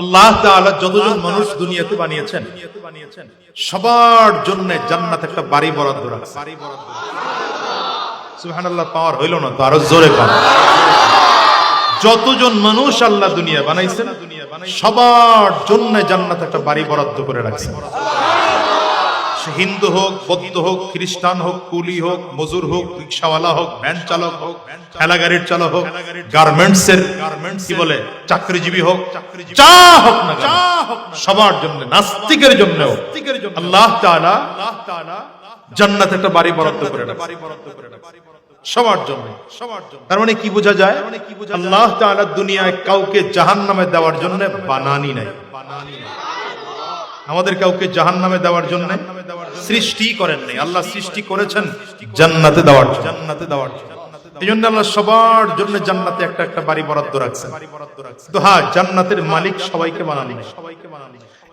আল্লাহ তাআলা যতজন মানুষ দুনিয়াতে বানিয়েছেন সবার জন্য জান্নাত একটা বাড়ি বরাদ্দ রাখছে। সুবহানাল্লাহ, পাওয়ার হইল না তো, আরো জোরে পান। যতজন মানুষ আল্লাহ দুনিয়া বানাইছেন সবার জন্য জান্নাত একটা বাড়ি বরাদ্দ করে রাখছেন। হিন্দু হোক, বৌদ্ধ হোক, খ্রিস্টান হোক, কুলি হোক, মজুর হোক, রিক্সাওয়ালা হোক, ভ্যান চালক হোক, ঠেলা গাড়ির চালক হোক, গার্মেন্টসের কি বলে চাকরিজীবী হোক, যা হোক না কেন, সবার জন্য, নাস্তিকের জন্য আল্লাহ তাআলা জান্নাতে একটা বাড়ি বরাদ্দ করে রাখছেন সবার জন্য। তার মানে কি বোঝা যায়? আল্লাহ তাআলা দুনিয়ায় কাউকে জাহান্নামে দেওয়ার জন্য বানানি নাই। আমাদের কাউকে জাহান্নামে দেওয়ার জন্য সৃষ্টি করেন নাই। আল্লাহ সৃষ্টি করেছেন জান্নাতে দেওয়ার জন্য। এই জন্য আল্লাহ সবার জন্য জান্নাতে একটা একটা বাড়ি বরাদ্দ রাখছেন। তো হ্যাঁ, জান্নাতের মালিক সবাইকে বানানি।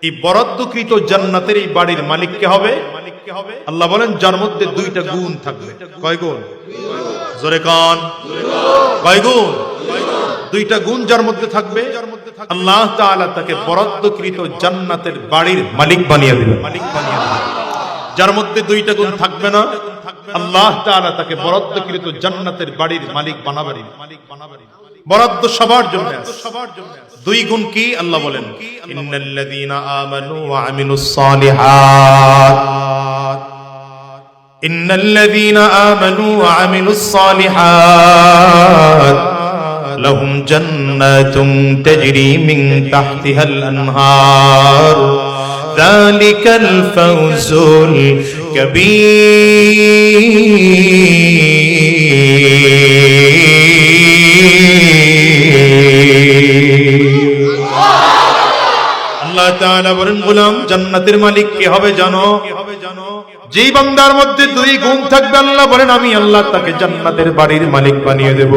এই বরাদ্দকৃত জান্নাতের এই বাড়ির মালিক কে হবে? আল্লাহ বলেন যার মধ্যে দুইটা গুণ থাকবে। কয় গুণ? জোরে কান। কয় গুণ? দুইটা গুণ যার মধ্যে থাকবে আল্লাহ তাআলা তাকে বরাদ্দকৃত জান্নাতের বাড়ির মালিক বানিয়ে দিবেন। যার মধ্যে দুইটা গুণ থাকবে না আল্লাহ তাআলা তাকে বরাদ্দকৃত জান্নাতের বাড়ির মালিক বানাবেন। বরাদ্দ সবার জন্য আছে। দুই গুণ কি? আল্লাহ বলেন ইন্নাল্লাযীনা আমানু ওয়া আমিলুস সালিহাত, ইন্নাল্লাযীনা আমানু ওয়া আমিলুস সালিহাত লাহুম জান্নাতুন তাজরি মিন তাহতিহাল আনহার যালিকাল ফাওজুল কাবীর। আল্লাহ তাআলা বলেন গোলাম জান্নাতের মালিক কে হবে জানো? যেই বান্দার মধ্যে দুই গুণ থাকবে আল্লাহ বলেন আমি আল্লাহ তাকে জান্নাতের বাড়ির মালিক বানিয়ে দেব।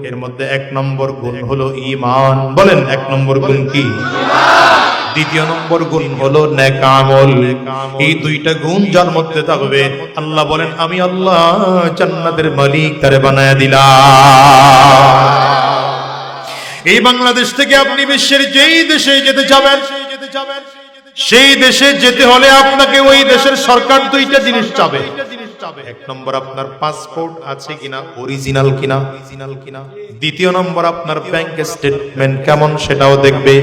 এর মধ্যে এক নম্বর গুণ হলো ঈমান। বলেন এক নম্বর গুণ কি? দ্বিতীয় নম্বর গুণ হলো নেক আমল। এই দুইটা গুণ যার মধ্যে থাকবে আল্লাহ বলেন আমি আল্লাহ জান্নাতের মালিক তারে বানায়া দিলাম। এই বাংলাদেশ থেকে আপনি বিশ্বের যেই দেশে যেতে যাবেন সেই দেশে যেতে হলে আপনাকে ওই দেশের সরকার দুইটা জিনিস চাবে। এক নম্বর আপনার পাসপোর্ট আছে কিনা, অরিজিনাল কিনা। দ্বিতীয় নম্বর আপনার ব্যাংক স্টেটমেন্ট কেমন সেটাও দেখবে।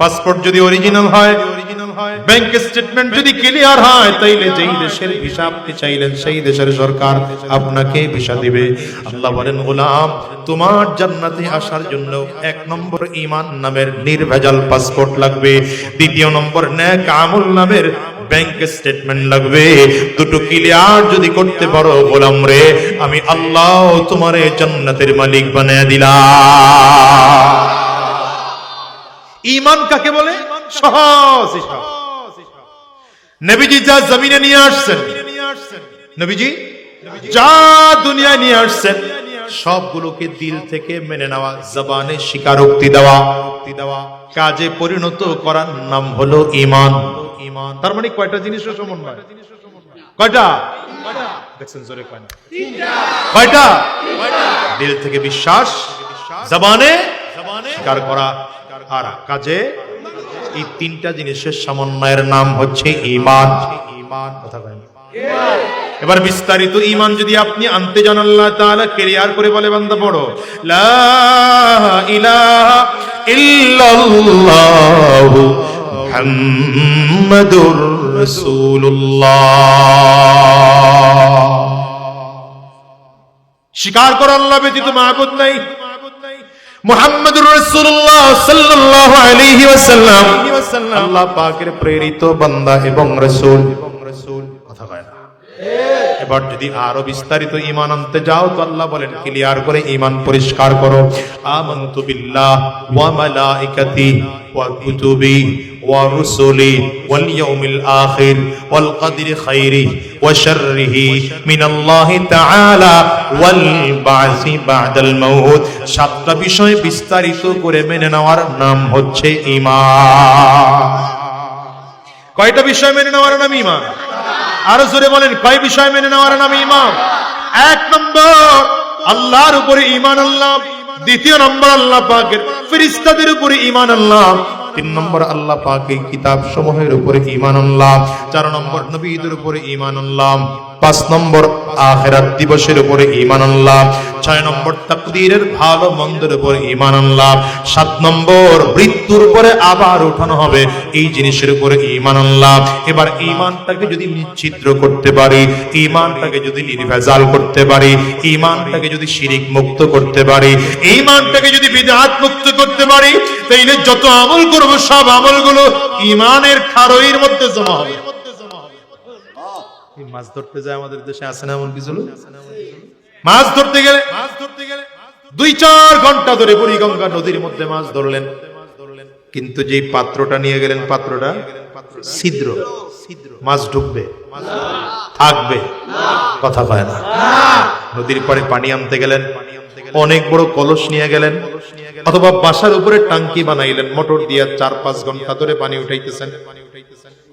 পাসপোর্ট যদি অরিজিনাল হয়, ব্যাংক স্টেটমেন্ট যদি ক্লিয়ার হয়, তাইলে যেই দেশের ভিসা আপনি চাইলেন সেই দেশের সরকার আপনাকে ভিসা দিবে। আল্লাহ বলেন গোলাম তোমার জান্নাতে আসার জন্য এক নম্বর ঈমান নামের নির্ভেজাল পাসপোর্ট লাগবে, দ্বিতীয় নম্বর নেক আমল নামের ব্যাংক স্টেটমেন্ট লাগবে। দুটো ক্লিয়ার যদি করতে পারো গোলাম রে আমি আল্লাহ তোমারে জান্নাতের মালিক বানায়া দিলাম। ঈমান কাকে বলে? সহজ হিসাব। নবীজি যা জমিনে নিয়ে আসছেন, নবীজি যা দুনিয়ায় নিয়ে আসছেন সবগুলোকে দিল থেকে মেনে নেওয়া, জবানে স্বীকারোক্তি দেওয়া, কাজে পরিণত করার নাম হলো ঈমান। তার মানে কয়টা জিনিসের সমন্বয়? কয়টা? দেখছেন জোরে কয় না? কয়টা? দিল থেকে বিশ্বাস, জবানে স্বীকার করা, আর কাজে, এই তিনটা জিনিসের সমন্বয়ের নাম হচ্ছে ঈমান। কথা কয় না? এবার বিস্তারিত ঈমান যদি আপনি আনতে যান আল্লাহ তাআলা ক্লিয়ার করে বলে বান্দা পড়ো লা ইলাহা ইল্লাল্লাহু মুহাম্মাদুর রাসূলুল্লাহ। স্বীকার করো আল্লাহ ব্যতীত মাবুদ নাই, মুহাম্মাদুর রাসূলুল্লাহ সাল্লাল্লাহু আলাইহি ওয়াসাল্লাম আল্লাহ পাকের প্রেরিত বান্দা এবং রাসূল। কথা কয় না? এবার যদি আরো বিস্তারিত ঈমান আনতে যাও তো আল্লাহ বলেন ক্লিয়ার করে ঈমান পরিষ্কার করো আমানতু বিল্লাহ ওয়া মালাইকাতি ওয়া কুতুবি ওয়া রুসুলি ওয়াল ইয়াউমিল আখির ওয়াল কদরি খাইরিহি ওয়া শাররিহি মিনাল্লাহি তাআলা ওয়াল বা'সি বা'দাল মাউত। সাতটা বিষয় বিস্তারিত করে মেনে নেওয়ার নাম হচ্ছে ঈমান। কয়টা বিষয় মেনে নেওয়ার নাম ঈমান? আরো জোরে বলেন কয় বিষয় মেনে নেওয়ার নাম ঈমান? এক নম্বর আল্লাহর উপরে ঈমান আনলাম, দ্বিতীয় নম্বর আল্লাহ পাকের ফেরেশতাদের উপরে ঈমান আনলাম। 3 নম্বর আল্লাহ পাকের কিতাব সমূহের উপরে ঈমান আনলাম। 4 নম্বর নবীদের উপরে ঈমান আনলাম। 5 নম্বর আখিরাত দিবসের উপরে ঈমান আনলাম। 6 নম্বর তাকদীরের ভালো মন্দের উপরে ঈমান আনলাম। 7 নম্বর মৃত্যুর উপরে আবার উঠানো হবে, এই জিনিসের উপরে ঈমান আনলাম। এবার ঈমানটাকে যদি নিশ্চিদ্র করতে পারি, ঈমানটাকে যদি নির্ভেজাল করতে পারি, ঈমানটাকে যদি শিরিক মুক্ত করতে পারি, ঈমানটাকে যদি বিদআত মুক্ত করতে পারি, তাইলে যত আমল করব সব আমলগুলো ঈমানের খারইয়ের মধ্যে জমা হবে। মাছ ধরতে যায় আমাদের দেশে আছে না এমন কিছু লোক? মাছ ধরতে গেলে 2-4 ঘন্টা ধরে বুড়িগঙ্গা নদীর মধ্যে মাছ ধরলেন, কিন্তু যে পাত্রটা নিয়ে গেলেন পাত্রটা ছিদ্র, মাছ ঢুকবে থাকবে? কথা কয় না। নদীর পাড়ে পানি আনতে গেলেন, অনেক বড় কলস নিয়ে গেলেন, অথবা বাসার উপরে টাঙ্কি বানাইলেন, মোটর দিয়ে 4-5 ঘন্টা ধরে পানি উঠাইতেছেন,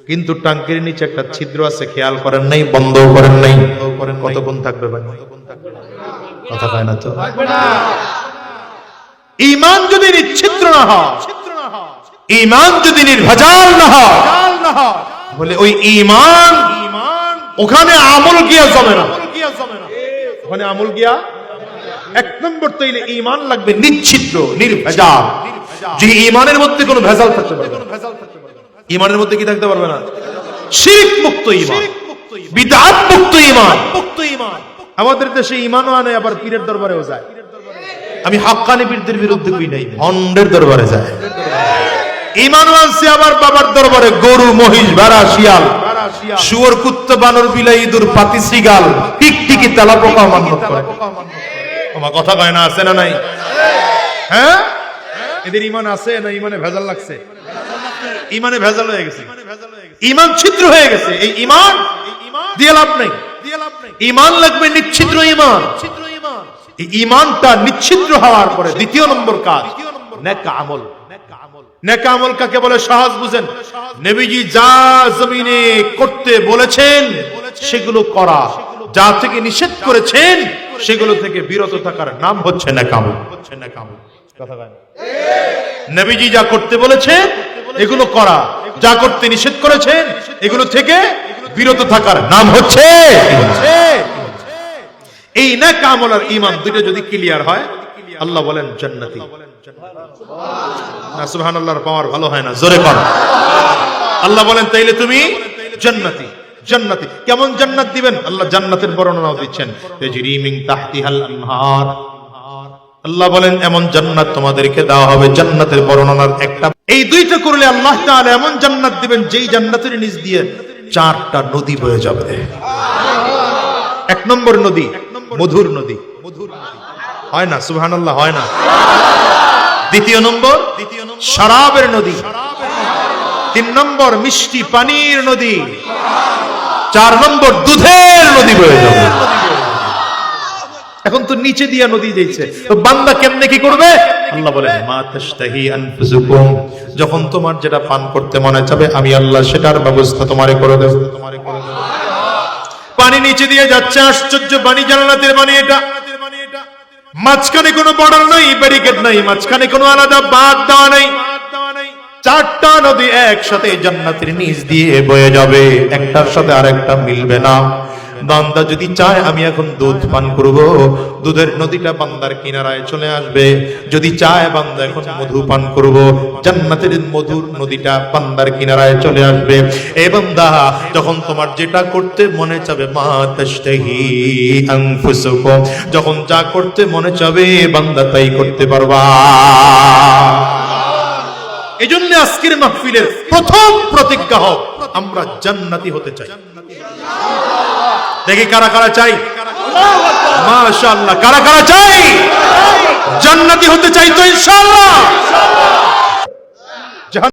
কিন্তু টাঙ্কির নিচে একটা ছিদ্র আছে, খেয়াল করেন নাই, বন্ধ করেন নাই, কতক্ষণ থাকবে পানি? কথা কয় না তো। ঈমান যদি নিশ্চিদ্র না হয়, ঈমান যদি নির্ভেজাল না হয়, বলে ওই ঈমান ওখানে আমল গিয়া জমে না। ওখানে আমল গিয়া 1 নম্বর তৈলে ঈমান লাগবে নিশ্চিদ্র, নির্ভেজাল। যে ঈমানের মধ্যে কোনো ভেজাল থাকতে পারবে না। ঈমানের মধ্যে কি থাকতে পারবে না? শিরক মুক্ত ঈমান, বিদআত মুক্ত ঈমান। আমাদের দেশে ঈমানও আনে, আবার পীরের দরবারেও যায়। আমি হাক্কানি পীরদের বিরুদ্ধে কই নাই, ভণ্ডের দরবারে যায়। ঈমানও আনছে আবার বাবার দরবারে, গরু, মহিষ, ভেড়া, শিয়াল, শুয়োর, কুত্তা, বানর, বিলাই, ইঁদুর, পাতি, শ্রীগাল, টিকটিকি, তেলাপোকা মান্যত করে। আমার কথা কয় না, আছে না নাই? হ্যাঁ, এদের ঈমান আছে না ঈমানে ভেজাল লাগছে? ঈমানে ভেজাল হয়ে গেছে, ঈমান ছিদ্র হয়ে গেছে। এই ঈমান দিয়ে লাভ নাই। ঈমান লাগবে নিশ্চিদ্র ঈমান। এই ঈমানটা নিশ্চিদ্র হওয়ার পরে দ্বিতীয় নম্বর কাজ নেক আমল। নেক আমল কাকে বলে সহজ বুঝেন। নবীজি যা জমিনে করতে বলেছেন সেগুলো করা, যা থেকে নিষেধ করেছেন সেগুলো থেকে বিরত থাকার নাম হচ্ছে নেক আমল। কথা বলেন, নবীজি যা করতে বলেছেন এগুলো করা, যা করতে নিষেধ করেছেন এগুলো থেকে বিরত থাকার নাম হচ্ছে। এই নেক আমল আর ঈমান দুটো যদি ক্লিয়ার হয়, আল্লাহ বলেন জান্নাতি। না সুবহানাল্লাহর পাওয়ার ভালো হয় না, জোরে কর। আল্লাহ বলেন তাইলে তুমি জান্নাতি। জান্নাতি কেমন জান্নাত দিবেন? আল্লাহ জান্নাতের বর্ণনাও দিচ্ছেন, তাজরি মিন তাহতিহাল আনহার। আল্লাহ বলেন এমন জান্নাত তোমাদেরকে দেওয়া হবে। জান্নাতের বর্ণনার একটা, এই দুইটা করলে আল্লাহ তাআলা এমন জান্নাত দিবেন যেই জান্নাতের নিচ দিয়ে 4টা নদী বয়ে যাবে। 1 নম্বর নদী মধুর নদী, হয় না? সুবহানাল্লাহ, হয় না? দ্বিতীয় নম্বর শরাবের নদী। 3 নম্বর মিষ্টি পানির নদী। 4 নম্বর দুধের নদী বয়ে যাবে। এখন তো নিচে দিয়া নদী যাইছে, তো বান্দা কেমনে কি করবে? আল্লাহ বলেন মা তাশতাহি আনফুসুকুম, যখন তোমার যেটা পান করতে মনে চাবে আমি আল্লাহ সেটার ব্যবস্থা তোমারে করে দেব। পানি নিচে দিয়ে যাচ্ছে, আশ্চর্য পানি, জান্নাতের পানি। এটা মাঝখানে কোনো বর্ডার নাই, ব্যারিকেড নাই, মাঝখানে কোনো আলাদা বাঁধ দেওয়া নাই। 4টা নদী একসাথে জান্নাতের নিচ দিয়ে বয়ে যাবে, একটার সাথে আরেকটা মিলবে না। বান্দা যদি চায় আমি এখন দুধ পান করব, দুধের নদীটা বান্দার কিনারায় চলে আসবে। যদি চায় বান্দা এখন মধু পান করব, জান্নাতের মধুর নদীটা বান্দার কিনারায় চলে আসবে। এ বান্দা, যখন তোমার যেটা করতে মনে চাবে, মা তাশতাহি আনফুসুকুম, যখন যা করতে মনে চাবে বান্দা তাই করতে পারবা। এজন্য আজকের মাহফিলের প্রথম প্রতিজ্ঞা হোক আমরা জান্নাতি হতে চাই। দেখি কারা কারা চাই? মাশাআল্লাহ, কারা কারা চাই? জান্নাতি হতে চাই তো ইনশাআল্লাহ।